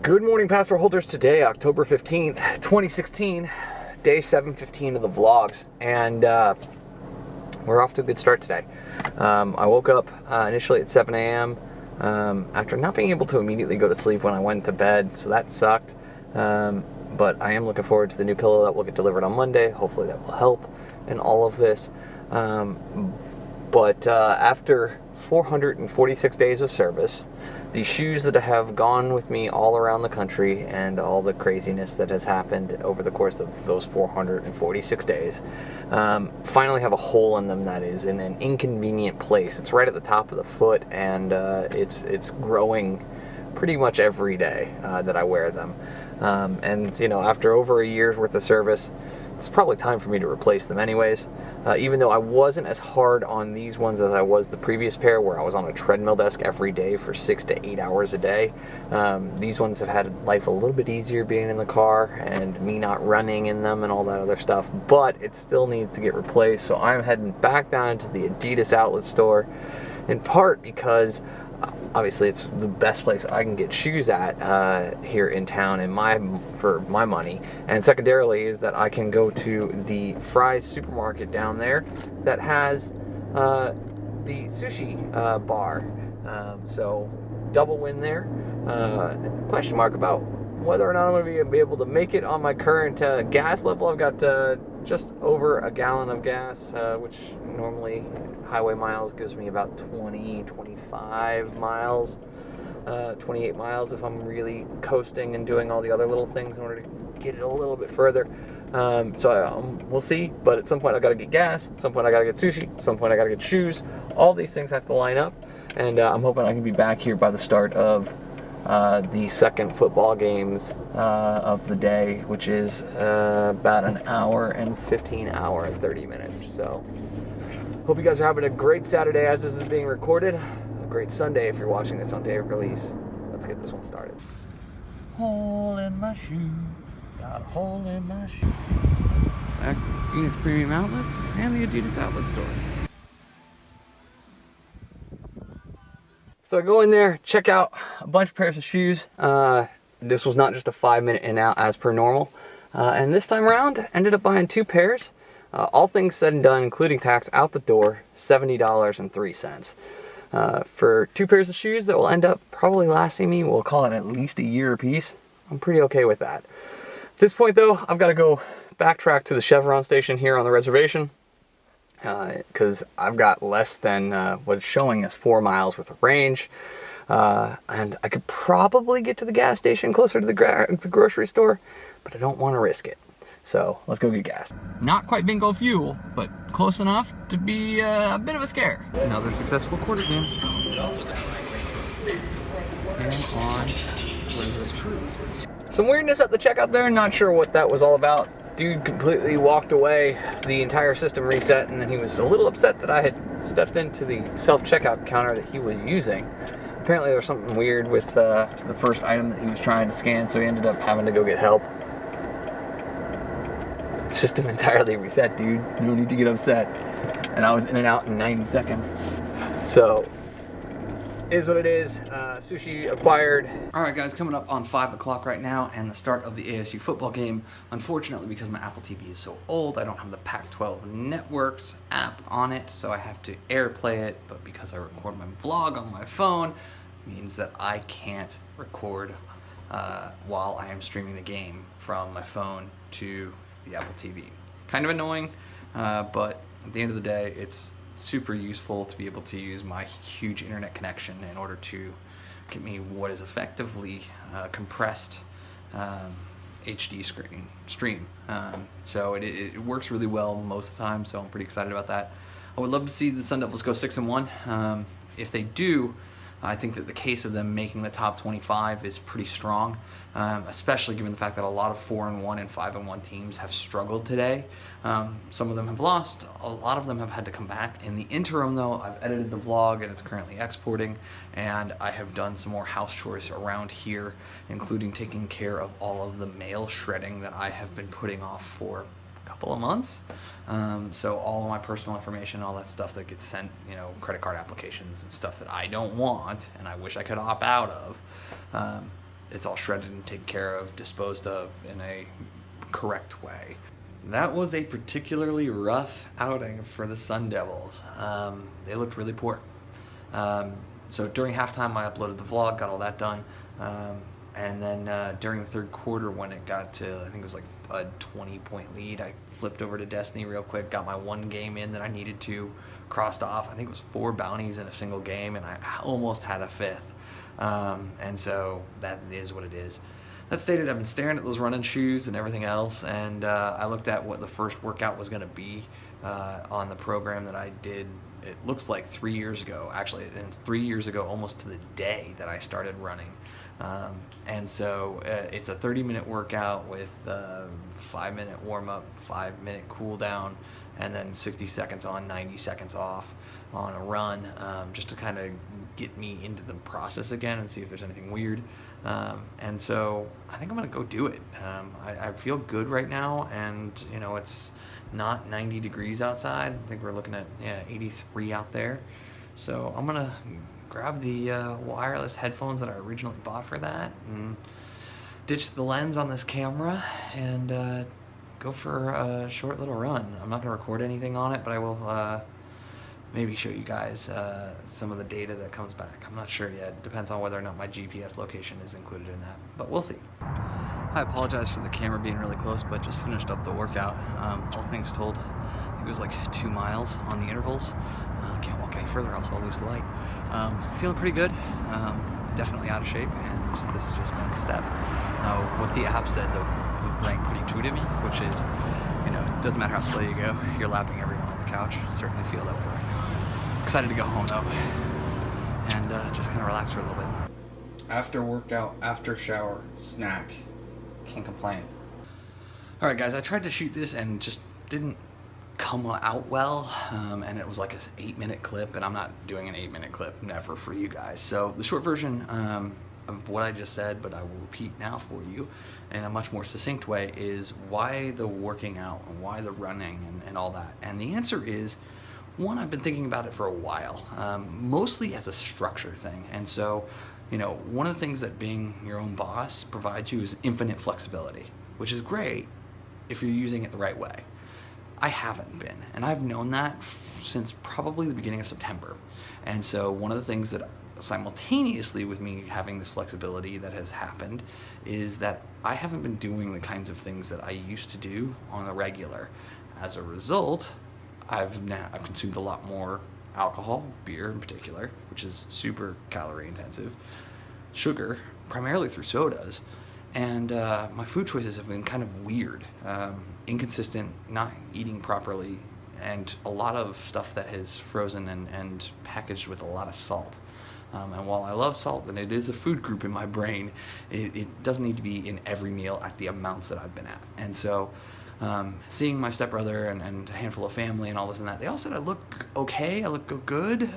Good morning, passport holders. Today, October 15th, 2016, day 715 of the vlogs, and we're off to a good start today. I woke up initially at 7 a.m. After not being able to immediately go to sleep when I went to bed, so that sucked. But I am looking forward to the new pillow that will get delivered on Monday. Hopefully that will help in all of this. But after 446 days of service, the shoes that have gone with me all around the country and all the craziness that has happened over the course of those 446 days finally have a hole in them that is in an inconvenient place. It's right at the top of the foot, and it's growing pretty much every day that I wear them. And you know, after over a year's worth of service, it's probably time for me to replace them anyways. Even though I wasn't as hard on these ones as I was the previous pair, where I was on a treadmill desk every day for 6 to 8 hours a day. These ones have had life a little bit easier being in the car and me not running in them and all that other stuff, but it still needs to get replaced. So I'm heading back down to the Adidas outlet store, in part because obviously it's the best place I can get shoes at here in town for my money, and secondarily is that I can go to the Fry's supermarket down there that has the sushi bar. So double win there. Question mark about whether or not I'm going to be able to make it on my current gas level. I've got just over a gallon of gas, which normally highway miles gives me about 25 miles, 28 miles if I'm really coasting and doing all the other little things in order to get it a little bit further. So we'll see, but at some point I got to get gas, at some point I got to get sushi, at some point I got to get shoes. All these things have to line up, and I'm hoping I can be back here by the start of the second football games of the day, which is about an hour and 30 minutes. So hope you guys are having a great Saturday as this is being recorded. A great Sunday if you're watching this on day of release. Let's get this one started. Hole in my shoe. Got a hole in my shoe. Back to the Phoenix Premium Outlets and the Adidas outlet store. So I go in there, check out a bunch of pairs of shoes. This was not just a 5-minute in and out as per normal. And this time around, ended up buying 2 pairs. All things said and done, including tax, out the door, $70.03. For 2 pairs of shoes that will end up probably lasting me, we'll call it at least a year apiece. I'm pretty okay with that. At this point though, I've got to go backtrack to the Chevron station here on the reservation, because I've got less than what it's showing as 4 miles worth of range. And I could probably get to the gas station closer to the grocery store, but I don't want to risk it. So let's go get gas. Not quite bingo fuel, but close enough to be a bit of a scare. Another successful quarter game. Some weirdness at the checkout there, not sure what that was all about. Dude completely walked away, the entire system reset, and then he was a little upset that I had stepped into the self-checkout counter that he was using. Apparently there was something weird with the first item that he was trying to scan, so he ended up having to go get help. System entirely reset, dude. No need to get upset. And I was in and out in 90 seconds. So, is what it is. Sushi acquired. Alright guys, coming up on 5 o'clock right now and the start of the ASU football game. Unfortunately, because my Apple TV is so old, I don't have the Pac-12 Networks app on it, so I have to AirPlay it. But because I record my vlog on my phone, it means that I can't record while I am streaming the game from my phone to the Apple TV. Kind of annoying, but at the end of the day, it's super useful to be able to use my huge internet connection in order to get me what is effectively compressed HD stream. So it works really well most of the time, so I'm pretty excited about that. I would love to see the Sun Devils go 6-1. If they do, I think that the case of them making the top 25 is pretty strong, especially given the fact that a lot of 4-1 and 5-1 teams have struggled today. Some of them have lost, a lot of them have had to come back. In the interim though, I've edited the vlog and it's currently exporting, and I have done some more house chores around here, including taking care of all of the mail shredding that I have been putting off for a couple of months. So all of my personal information, all that stuff that gets sent, you know, credit card applications and stuff that I don't want and I wish I could opt out of, it's all shredded and taken care of, disposed of in a correct way. That was a particularly rough outing for the Sun Devils. They looked really poor. So during halftime, I uploaded the vlog, got all that done. And then during the third quarter, when it got to, I think it was like a 20-point lead, I flipped over to Destiny real quick, got my one game in that I needed to, crossed off. I think it was 4 bounties in a single game, and I almost had a 5th. And so that is what it is. That stated, I've been staring at those running shoes and everything else, and I looked at what the first workout was going to be on the program that I did. It looks like 3 years ago, actually, and it's 3 years ago almost to the day that I started running. And so it's a 30-minute workout with 5-minute warm-up, 5-minute cool-down, and then 60 seconds on, 90 seconds off on a run, just to kind of get me into the process again and see if there's anything weird. And so I think I'm going to go do it. I feel good right now, and you know, it's not 90 degrees outside. I think we're looking at 83 out there. So I'm going to grab the wireless headphones that I originally bought for that and ditch the lens on this camera and go for a short little run. I'm not going to record anything on it, but I will maybe show you guys some of the data that comes back. I'm not sure yet. It depends on whether or not my GPS location is included in that, but we'll see. I apologize for the camera being really close, but just finished up the workout. All things told, I think it was like 2 miles on the intervals. Can't walk any further, else I'll lose the light. Feeling pretty good. Definitely out of shape, and this is just one step. What the app said, though, rang pretty true to me, which is, you know, it doesn't matter how slow you go, you're lapping everyone on the couch. Certainly feel that way right now. Excited to go home, though, and just kind of relax for a little bit. After workout, after shower, snack. Can't complain. All right, guys, I tried to shoot this and just didn't come out well, and it was like an 8-minute clip, and I'm not doing an 8-minute clip, never, for you guys. So the short version of what I just said, but I will repeat now for you in a much more succinct way, is why the working out and why the running and all that. And the answer is, one, I've been thinking about it for a while, mostly as a structure thing. And so, you know, one of the things that being your own boss provides you is infinite flexibility, which is great if you're using it the right way. I haven't been, and I've known that since probably the beginning of September. And so one of the things that simultaneously with me having this flexibility that has happened is that I haven't been doing the kinds of things that I used to do on a regular. As a result, I've consumed a lot more alcohol, beer in particular, which is super calorie intensive, sugar, primarily through sodas, and my food choices have been kind of weird, inconsistent, not eating properly, and a lot of stuff that is frozen and packaged with a lot of salt. And while I love salt, and it is a food group in my brain, it doesn't need to be in every meal at the amounts that I've been at. And so seeing my stepbrother and a handful of family and all this and that, they all said I look okay, I look good,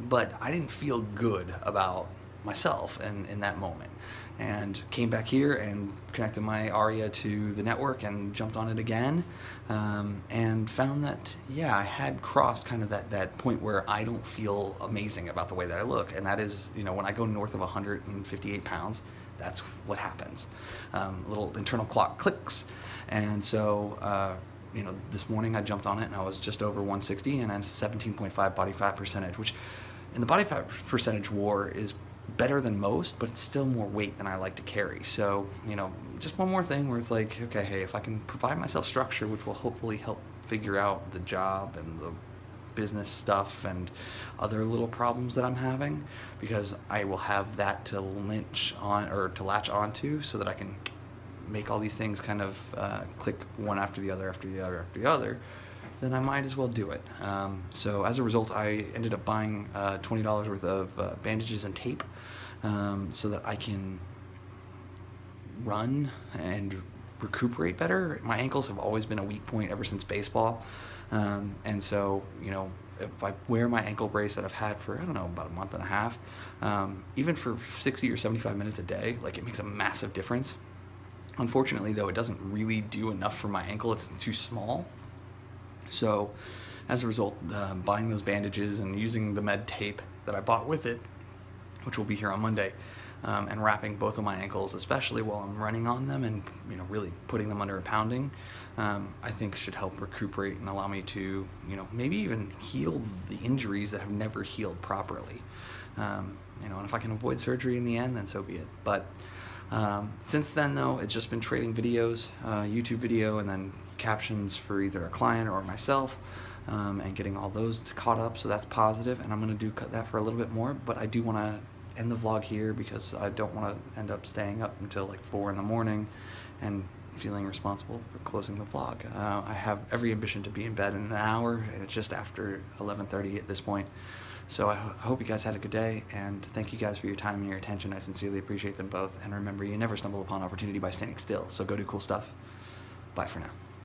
but I didn't feel good about myself in that moment. And came back here and connected my Aria to the network and jumped on it again, and found that, yeah, I had crossed kind of that point where I don't feel amazing about the way that I look. And that is, you know, when I go north of 158 pounds, that's what happens. Little internal clock clicks. And so, you know, this morning I jumped on it and I was just over 160 and I had a 17.5 body fat percentage, which in the body fat percentage war is better than most, but it's still more weight than I like to carry. So, you know, just one more thing where it's like, okay, hey, if I can provide myself structure, which will hopefully help figure out the job and the business stuff and other little problems that I'm having, because I will have that to latch onto so that I can make all these things kind of click one after the other, after the other, after the other, then I might as well do it. So as a result, I ended up buying $20 worth of bandages and tape so that I can run and recuperate better. My ankles have always been a weak point ever since baseball. And so, you know, if I wear my ankle brace that I've had for, I don't know, about a month and a half, even for 60 or 75 minutes a day, like, it makes a massive difference. Unfortunately, though, it doesn't really do enough for my ankle. It's too small. So as a result, buying those bandages and using the med tape that I bought with it, which will be here on Monday, and wrapping both of my ankles, especially while I'm running on them and really putting them under a pounding, I think should help recuperate and allow me to maybe even heal the injuries that have never healed properly. And if I can avoid surgery in the end, then so be it. But since then, though, it's just been trading videos, YouTube video, and then captions for either a client or myself, and getting all those caught up. So that's positive, and I'm going to do that for a little bit more. But I do want to end the vlog here because I don't want to end up staying up until like 4 in the morning and feeling responsible for closing the vlog. I have every ambition to be in bed in an hour, and it's just after 11:30 at this point. So I hope you guys had a good day, and thank you guys for your time and your attention. I sincerely appreciate them both. And remember, you never stumble upon opportunity by standing still. So go do cool stuff. Bye for now.